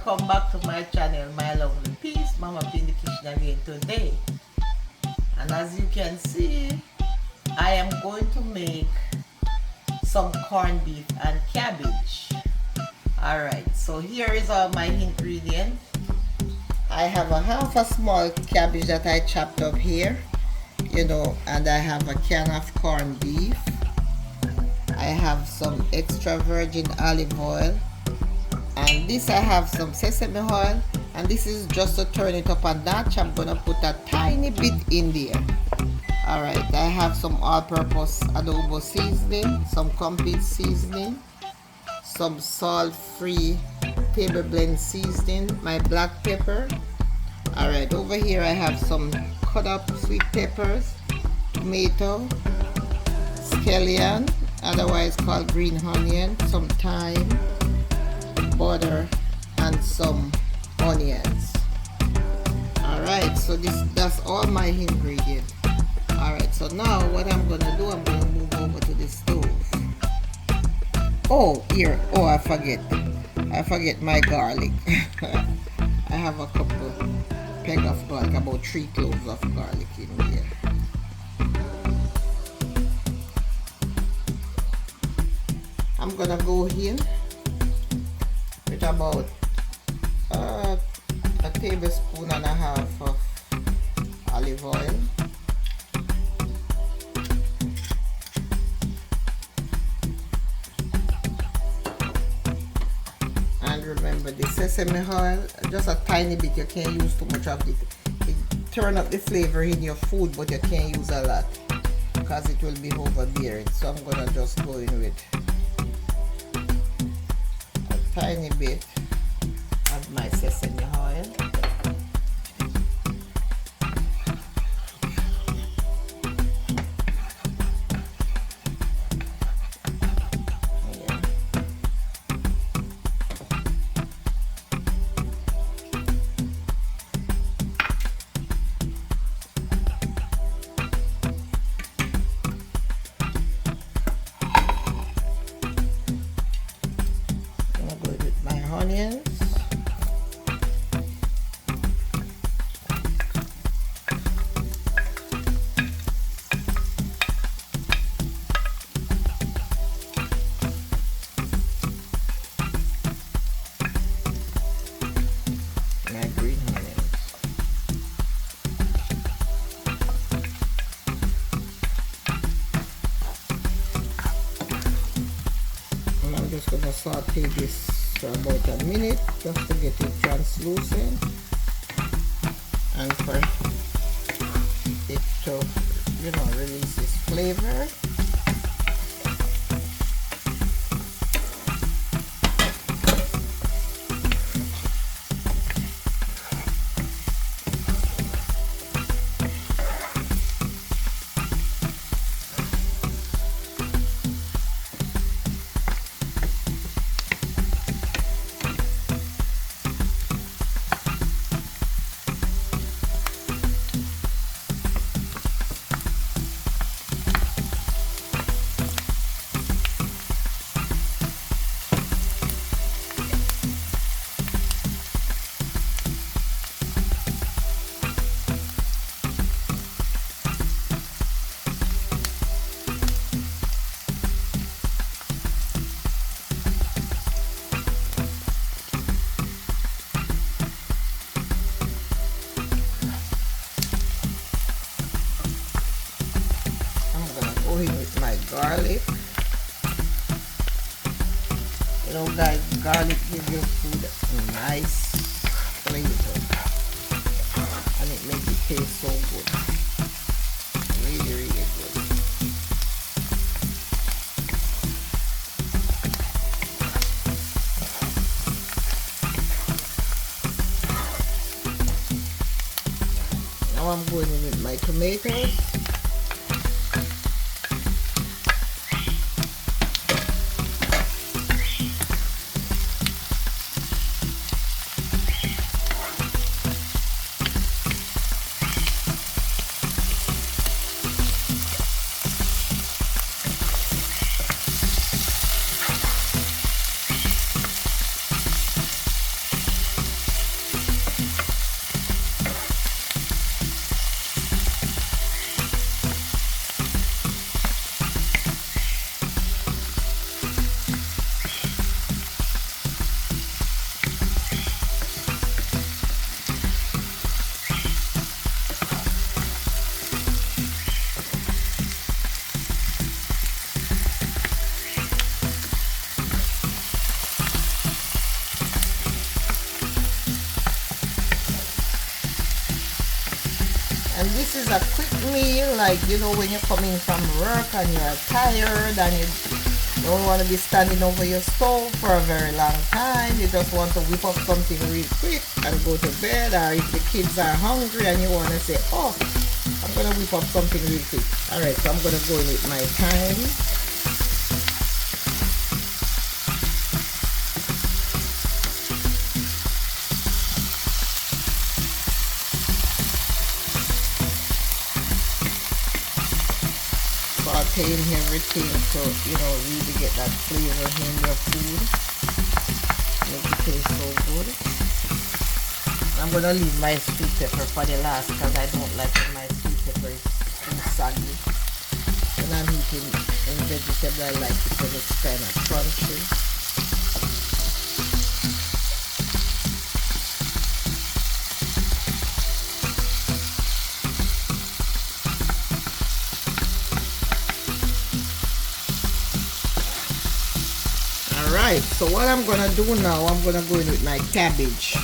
welcome back to my channel, my lovely peace. Mama be in the kitchen again today, and as you can see, I am going to make some corned beef and cabbage. Alright, so here is all my ingredients. I have a half a small cabbage that I chopped up here, and I have a can of corned beef. I have some extra virgin olive oil, and this I have some sesame oil, and this is just to turn it up a notch. I'm gonna put a tiny bit in there. Alright, I have some all-purpose adobo seasoning, some complete seasoning, some salt-free table blend seasoning, my black pepper. Alright, over here I have some cut up sweet peppers, tomato, scallion, otherwise called green onion, some thyme, butter, and some onions. Alright, so that's all my ingredients. Alright, so now what I'm gonna do, I'm gonna move over to the stove. Oh, here, I forget my garlic. I have a couple peg of garlic, about 3 cloves of garlic in here. I'm gonna go in with about a tablespoon and a half of olive oil. And remember the sesame oil, just a tiny bit, you can't use too much of it. It turn up the flavor in your food, but you can't use a lot because it will be overbearing. So I'm gonna just go in with a tiny bit of my sesame oil. Onions, my green onions, and I'm just gonna saute this for about a minute just to get it translucent and for it to release its flavor. With my garlic. Guys, garlic gives your food a nice flavor and it makes it taste so good. Really, really good. Now I'm going in with my tomatoes. And this is a quick meal, like, you know, when you're coming from work and you're tired and you don't want to be standing over your stove for a very long time. You just want to whip up something real quick and go to bed. Or if the kids are hungry and you want to say, oh, I'm going to whip up something real quick. Alright, so I'm going to go in with my thyme. Sauteing everything to, you know, really get that flavor in your food. Make it taste so good. I'm gonna leave my sweet pepper for the last because I don't like when my sweet pepper is too soggy. When I'm eating any vegetable, I like it because it's kind of crunchy. Alright, so what I'm gonna do now, I'm gonna go in with my cabbage.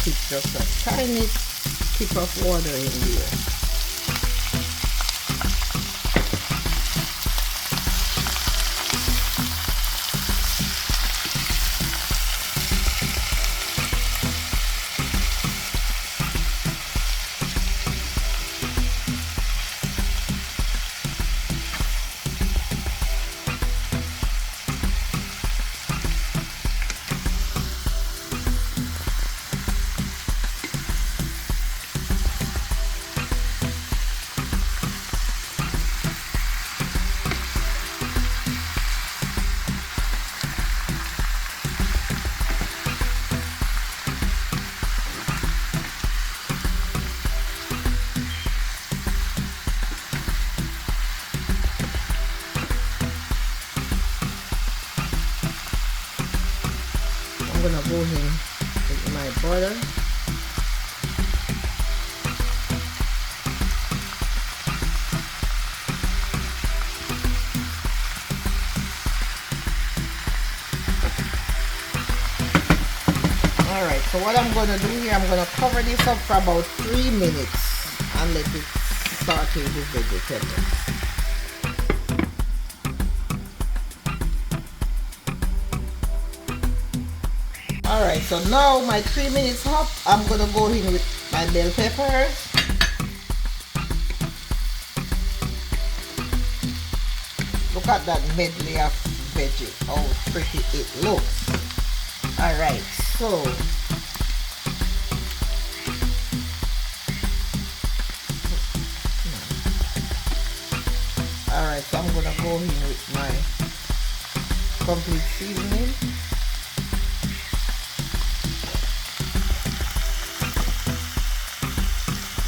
Keep just a tiny tip of water in there. I'm gonna go in with my butter. Alright, so what I'm gonna do here, I'm gonna cover this up for about 3 minutes and let it saute the vegetables. Alright, so now my 3 minutes up, I'm gonna go in with my bell peppers. Look at that medley of veggie, how pretty it looks. Alright, so alright, so I'm gonna go in with my complete seasoning.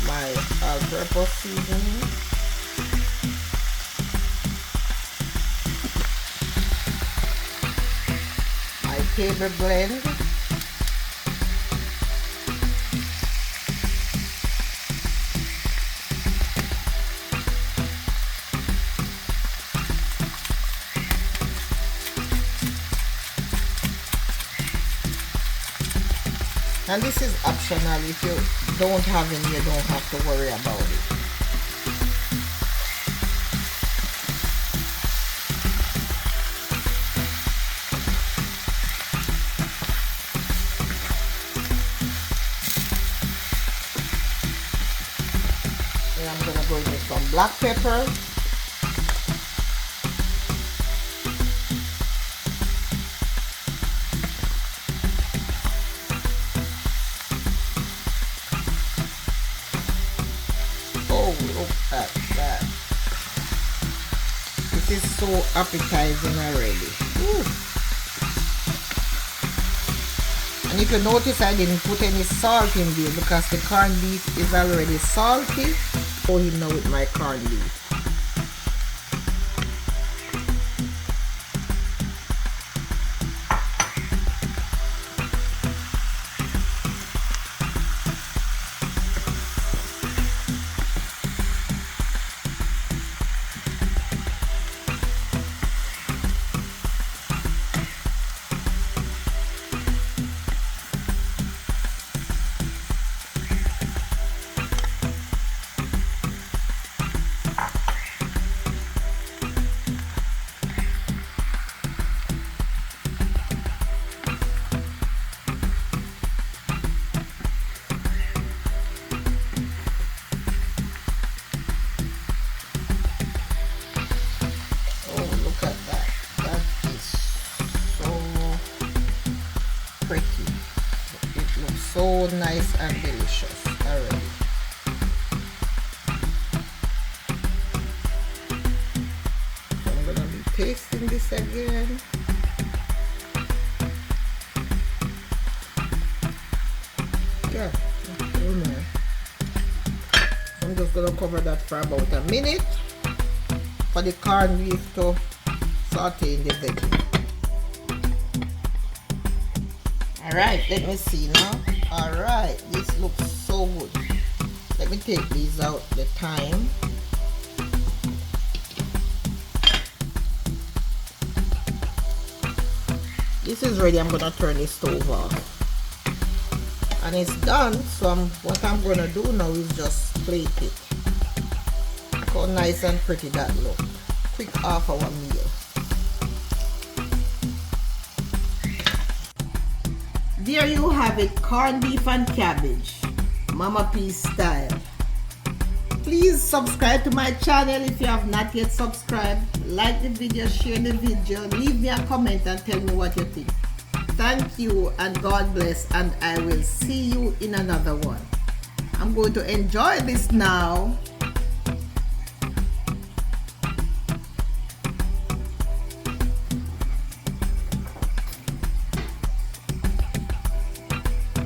My all-purpose seasoning, my table blend, and this is optional. If you don't have any, you don't have to worry about it. Then I'm gonna go in with some black pepper. so appetizing already. Ooh. And if you notice, I didn't put any salt in there because the corned beef is already salty. Go in now with my corned beef. So nice and delicious already. So I'm gonna be tasting this again. Yeah, I'm just gonna cover that for about a minute for the corned beef to saute in the veggie. Alright, let me see now. Alright, this looks so good. Let me take these out, the thyme. This is ready. I'm gonna turn the stove off. And it's done, so what I'm gonna do now is just plate it. Look how nice and pretty that looks. Quick half hour meal. There you have it, corned beef and cabbage, Mama P's style. Please subscribe to my channel if you have not yet subscribed. Like the video, share the video, leave me a comment and tell me what you think. Thank you and God bless, and I will see you in another one. I'm going to enjoy this now.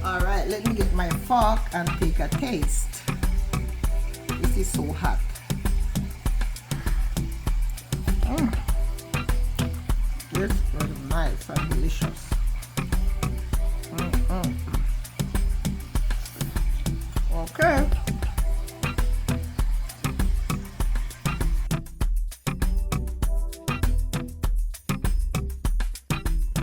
Alright, let me get my fork and take a taste. This is so hot. This is nice and delicious. Okay.